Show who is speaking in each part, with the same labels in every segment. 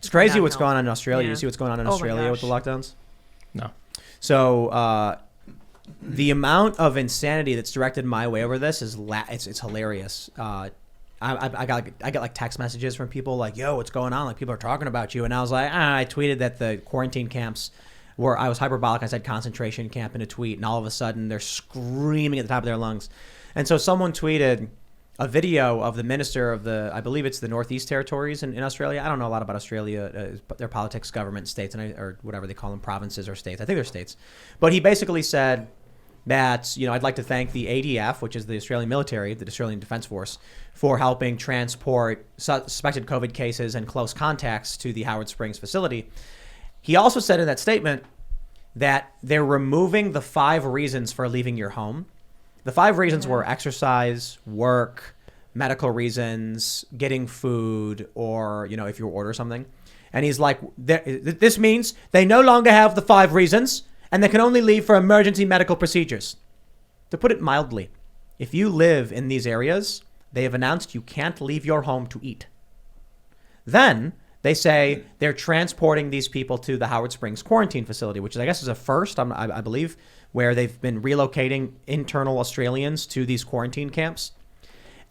Speaker 1: It's crazy what's going on in Australia. You see what's going on in Australia with the lockdowns?
Speaker 2: No.
Speaker 1: So the amount of insanity that's directed my way over this is it's hilarious. I get like text messages from people like, "Yo, what's going on?" Like people are talking about you, and I was like, I tweeted that the quarantine camps were. I was hyperbolic. I said concentration camp in a tweet, and all of a sudden they're screaming at the top of their lungs. And so someone tweeted a video of the minister of I believe it's the Northeast Territories in Australia. I don't know a lot about Australia, their politics, government, states, or whatever they call them, provinces or states. I think they're states. But he basically said that, I'd like to thank the ADF, which is the Australian military, the Australian Defence Force, for helping transport suspected COVID cases and close contacts to the Howard Springs facility. He also said in that statement that they're removing the 5 reasons for leaving your home. The 5 reasons were exercise, work, medical reasons, getting food, or, if you order something. And he's like, this means they no longer have the 5 reasons and they can only leave for emergency medical procedures. To put it mildly, if you live in these areas, they have announced you can't leave your home to eat. Then they say they're transporting these people to the Howard Springs quarantine facility, which I guess is a first, I believe, where they've been relocating internal Australians to these quarantine camps.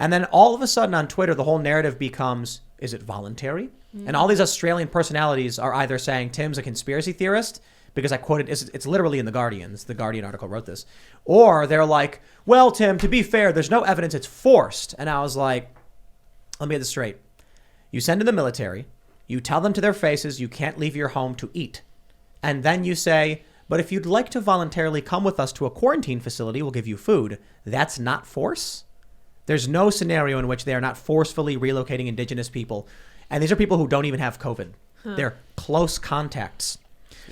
Speaker 1: And then all of a sudden on Twitter, the whole narrative becomes, is it voluntary? And all these Australian personalities are either saying Tim's a conspiracy theorist, because I quoted, it's literally in The Guardian. The Guardian article wrote this. Or they're like, well, Tim, to be fair, there's no evidence it's forced. And I was like, let me get this straight. You send in the military, you tell them to their faces you can't leave your home to eat. And then you say, but if you'd like to voluntarily come with us to a quarantine facility, we'll give you food. That's not force? There's no scenario in which they are not forcefully relocating indigenous people. And these are people who don't even have COVID. They're close contacts.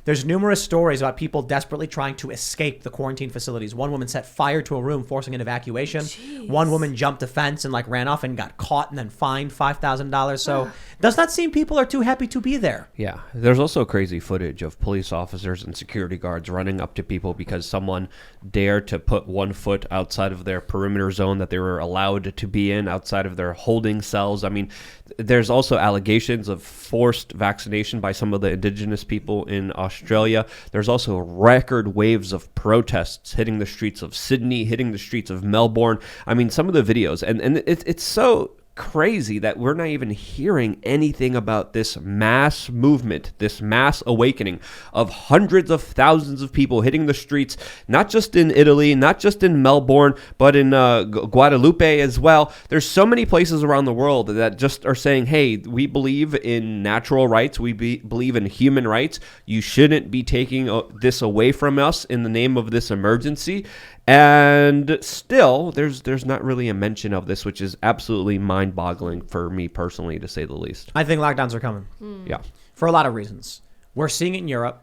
Speaker 1: There's numerous stories about people desperately trying to escape the quarantine facilities. One woman set fire to a room, forcing an evacuation. Jeez. One woman jumped a fence and ran off and got caught and then fined $5,000. So does not seem people are too happy to be there.
Speaker 3: Yeah. There's also crazy footage of police officers and security guards running up to people because someone dared to put 1 foot outside of their perimeter zone that they were allowed to be in, outside of their holding cells. I mean, there's also allegations of forced vaccination by some of the indigenous people in Australia. There's also record waves of protests hitting the streets of Sydney, hitting the streets of Melbourne. I mean, some of the videos, and it's so crazy that we're not even hearing anything about this mass movement, this mass awakening of hundreds of thousands of people hitting the streets, not just in Italy, not just in Melbourne, but in Guadalupe as well. There's so many places around the world that just are saying, hey, we believe in natural rights. We believe in human rights. You shouldn't be taking this away from us in the name of this emergency. And still, there's not really a mention of this, which is absolutely mind-boggling for me personally, to say the least.
Speaker 1: I think lockdowns are coming.
Speaker 3: Yeah.
Speaker 1: For a lot of reasons. We're seeing it in Europe.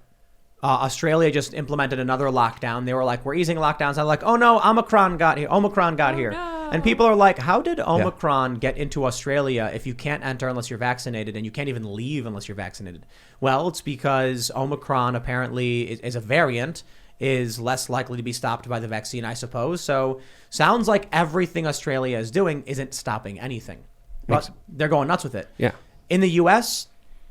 Speaker 1: Australia just implemented another lockdown. They were like, we're easing lockdowns. I'm like, oh no, Omicron got here. No. And people are like, how did Omicron get into Australia if you can't enter unless you're vaccinated and you can't even leave unless you're vaccinated? Well, it's because Omicron apparently is a variant, is less likely to be stopped by the vaccine, I suppose. So sounds like everything Australia is doing isn't stopping anything. But they're going nuts with it.
Speaker 3: Yeah.
Speaker 1: In the U.S.,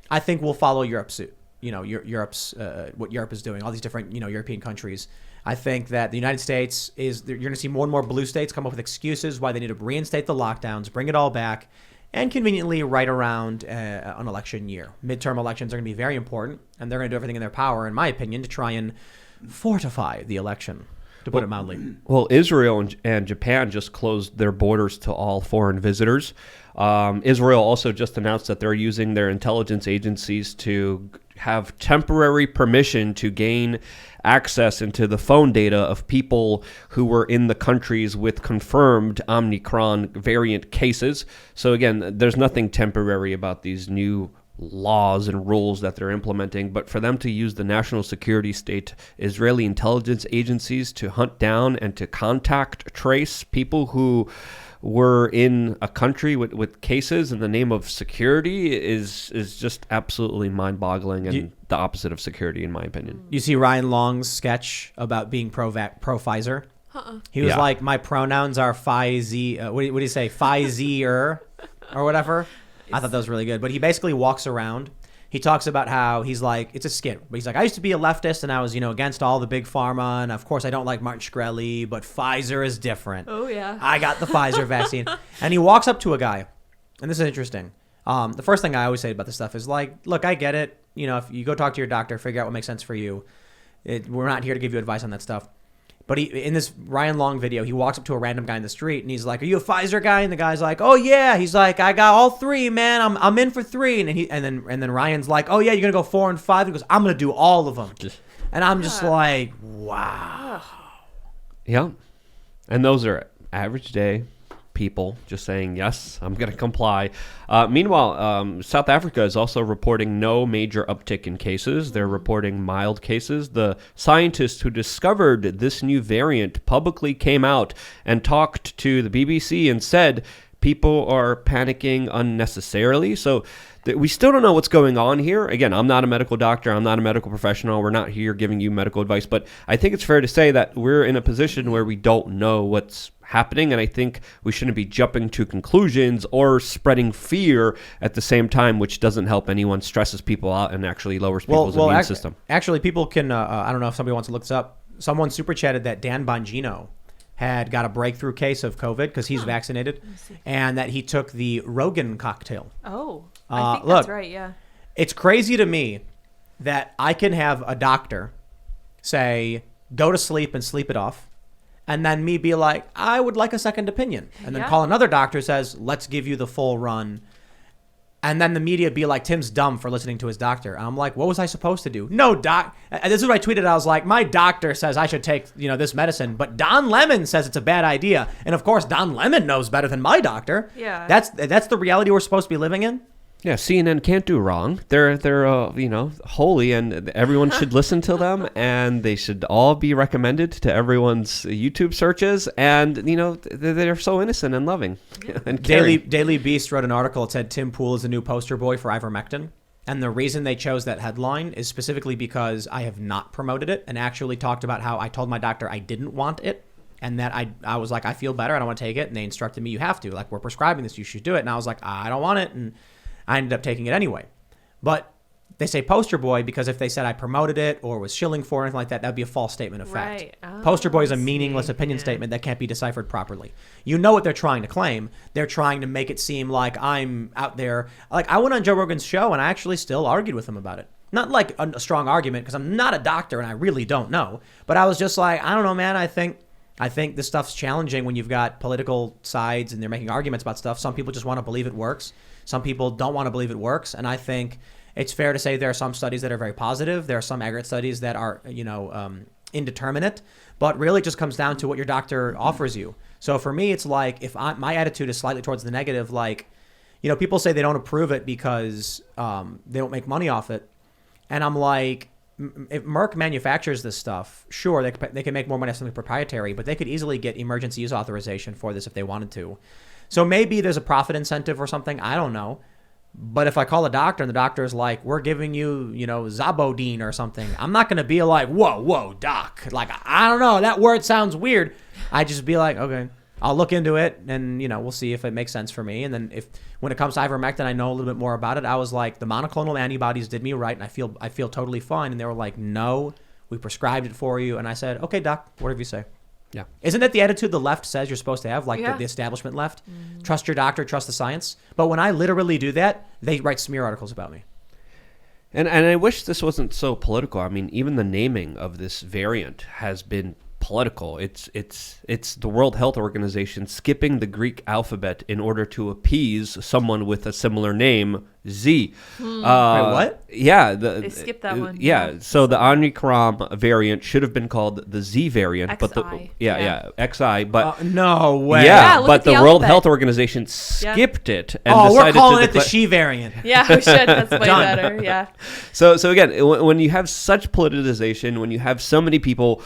Speaker 1: I think we'll follow Europe's suit. Europe's what Europe is doing, all these different, European countries. I think that the United States you're going to see more and more blue states come up with excuses why they need to reinstate the lockdowns, bring it all back, and conveniently right around an election year. Midterm elections are going to be very important, and they're going to do everything in their power, in my opinion, to try and fortify the election, to put it mildly.
Speaker 3: Well, Israel and Japan just closed their borders to all foreign visitors. Israel also just announced that they're using their intelligence agencies to have temporary permission to gain access into the phone data of people who were in the countries with confirmed Omicron variant cases. So again, there's nothing temporary about these new laws and rules that they're implementing, but for them to use the national security state Israeli intelligence agencies to hunt down and to contact trace people who were in a country with cases in the name of security is just absolutely mind-boggling and the opposite of security, in my opinion.
Speaker 1: You see Ryan Long's sketch about being pro Pfizer? He was like, my pronouns are Pfizer. What do you say? Pfizer or whatever. I thought that was really good. But he basically walks around. he talks about how he's like, it's a skit, but he's like, I used to be a leftist and I was, against all the big pharma. And of course I don't like Martin Shkreli, but Pfizer is different.
Speaker 2: Oh yeah.
Speaker 1: I got the Pfizer vaccine. And he walks up to a guy, and this is interesting. The first thing I always say about this stuff is like, look, I get it. If you go talk to your doctor, figure out what makes sense for you. We're not here to give you advice on that stuff. But in this Ryan Long video, he walks up to a random guy in the street and he's like, are you a Pfizer guy? And the guy's like, oh yeah. He's like, I got all 3, man. I'm in for 3. And then Ryan's like, oh yeah, you're gonna go 4 and 5. He goes, I'm gonna do all of them. And I'm just like, wow.
Speaker 3: Yeah. And those are average day people just saying, yes, I'm going to comply. Meanwhile, South Africa is also reporting no major uptick in cases. They're reporting mild cases. The scientists who discovered this new variant publicly came out and talked to the BBC and said people are panicking unnecessarily. So we still don't know what's going on here. Again, I'm not a medical doctor. I'm not a medical professional. We're not here giving you medical advice. But I think it's fair to say that we're in a position where we don't know what's happening. And I think we shouldn't be jumping to conclusions or spreading fear at the same time, which doesn't help anyone, stresses people out, and actually lowers people's immune system.
Speaker 1: Actually, people can, I don't know if somebody wants to look this up. Someone super chatted that Dan Bongino had got a breakthrough case of COVID because he's vaccinated, and that he took the Rogan cocktail.
Speaker 2: Oh, I think that's right, yeah.
Speaker 1: It's crazy to me that I can have a doctor say, go to sleep and sleep it off, and then me be like, I would like a second opinion. And then call another doctor who says, let's give you the full run. And then the media be like, Tim's dumb for listening to his doctor. And I'm like, what was I supposed to do? No, doc. And this is what I tweeted. I was like, my doctor says I should take, this medicine, but Don Lemon says it's a bad idea. And of course, Don Lemon knows better than my doctor.
Speaker 2: Yeah.
Speaker 1: That's the reality we're supposed to be living in.
Speaker 3: Yeah, CNN can't do wrong. They're holy, and everyone should listen to them, and they should all be recommended to everyone's YouTube searches. And they're so innocent and loving. And
Speaker 1: Daily Beast wrote an article. It said Tim Pool is the new poster boy for ivermectin, and the reason they chose that headline is specifically because I have not promoted it and actually talked about how I told my doctor I didn't want it. And that I was like, I feel better, I don't want to take it. And they instructed me, you have to. Like, we're prescribing this, you should do it. And I was like, I don't want it. And I ended up taking it anyway. But they say poster boy because if they said I promoted it or was shilling for it or anything like that, that'd be a false statement of fact.
Speaker 2: Right. Oh,
Speaker 1: poster boy is a meaningless opinion statement that can't be deciphered properly. You know what they're trying to claim. They're trying to make it seem like I'm out there. Like, I went on Joe Rogan's show and I actually still argued with him about it. Not like a strong argument because I'm not a doctor and I really don't know. But I was just like, I don't know, man. I think this stuff's challenging when you've got political sides and they're making arguments about stuff. Some people just want to believe it works. Some people don't want to believe it works. And I think it's fair to say there are some studies that are very positive. There are some aggregate studies that are, indeterminate. But really it just comes down to what your doctor offers you. So for me, it's like my attitude is slightly towards the negative. Like, people say they don't approve it because they don't make money off it. And I'm like, if Merck manufactures this stuff, sure, they can make more money off something proprietary, but they could easily get emergency use authorization for this if they wanted to. So maybe there's a profit incentive or something. I don't know. But if I call a doctor and the doctor is like, we're giving you, Zabodine or something, I'm not going to be like, whoa, doc. Like, I don't know. That word sounds weird. I just be like, okay, I'll look into it and, we'll see if it makes sense for me. And then when it comes to ivermectin, I know a little bit more about it. I was like, the monoclonal antibodies did me right and I feel totally fine. And they were like, no, we prescribed it for you. And I said, okay, doc, whatever you say.
Speaker 3: Yeah.
Speaker 1: Isn't that the attitude the left says you're supposed to have, like the establishment left? Mm-hmm. Trust your doctor, trust the science. But when I literally do that, they write smear articles about me.
Speaker 3: And I wish this wasn't so political. I mean, even the naming of this variant has been political. It's the World Health Organization skipping the Greek alphabet in order to appease someone with a similar name, Z.
Speaker 1: Wait, what?
Speaker 3: Yeah,
Speaker 2: they skipped that one.
Speaker 3: Yeah, so the Omicron variant should have been called the Z variant,
Speaker 2: XI.
Speaker 3: But XI. But
Speaker 1: no way.
Speaker 3: Yeah, but the World Health Organization skipped it and decided
Speaker 1: we're calling it the she variant.
Speaker 2: Yeah, we should. That's way better. Yeah.
Speaker 3: So again, when you have such politicization, when you have so many people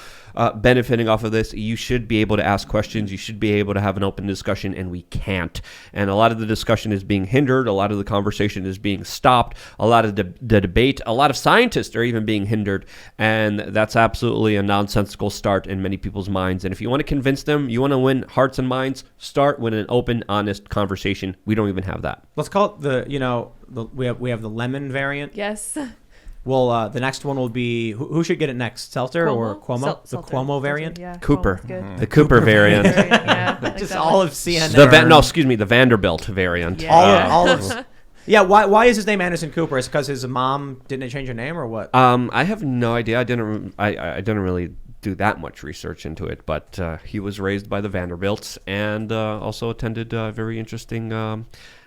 Speaker 3: benefiting off of this. You should be able to ask questions. You should be able to have an open discussion, and we can't. And a lot of the discussion is being hindered. A lot of the conversation is being stopped. A lot of the debate, a lot of scientists are even being hindered. And that's absolutely a nonsensical start in many people's minds. And if you want to convince them, you want to win hearts and minds, start with an open, honest conversation. We don't even have that.
Speaker 1: Let's call it we have the lemon variant.
Speaker 2: Yes.
Speaker 1: Well, the next one will be who should get it next, Seltzer or Cuomo? The Cuomo variant.
Speaker 2: Yeah,
Speaker 3: Cooper.
Speaker 2: The
Speaker 3: Cooper variant.
Speaker 2: Yeah, I like
Speaker 1: Just
Speaker 2: that
Speaker 1: all
Speaker 2: one.
Speaker 1: of CNN.
Speaker 3: The Vanderbilt variant.
Speaker 2: Yeah.
Speaker 1: All of. Yeah. Why is his name Anderson Cooper? Is it because his mom didn't change her name or what?
Speaker 3: I have no idea. I didn't really do that much research into it, but he was raised by the Vanderbilts and also attended very interesting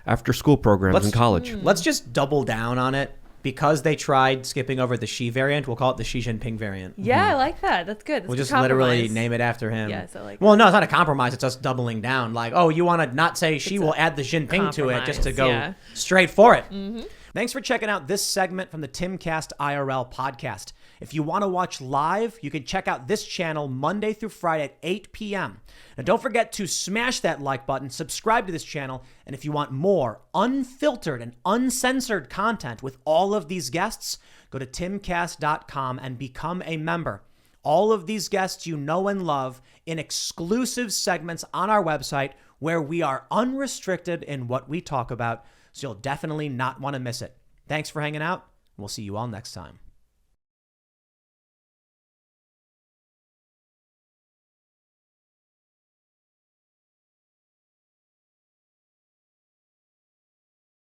Speaker 3: after-school programs in college.
Speaker 1: Let's just double down on it. Because they tried skipping over the Xi variant, we'll call it the Xi Jinping variant.
Speaker 2: Yeah, I like that. That's good.
Speaker 1: We'll just literally name it after him.
Speaker 2: Yes, I like
Speaker 1: Well,
Speaker 2: that.
Speaker 1: no, it's not a compromise. It's us doubling down. Like, oh, you want to not say Xi, we'll add the Jinping to it just to go straight for it. Mm-hmm. Thanks for checking out this segment from the Timcast IRL podcast. If you want to watch live, you can check out this channel Monday through Friday at 8 p.m. Now, don't forget to smash that like button, subscribe to this channel, and if you want more unfiltered and uncensored content with all of these guests, go to timcast.com and become a member. All of these guests you know and love in exclusive segments on our website where we are unrestricted in what we talk about, so you'll definitely not want to miss it. Thanks for hanging out. We'll see you all next time.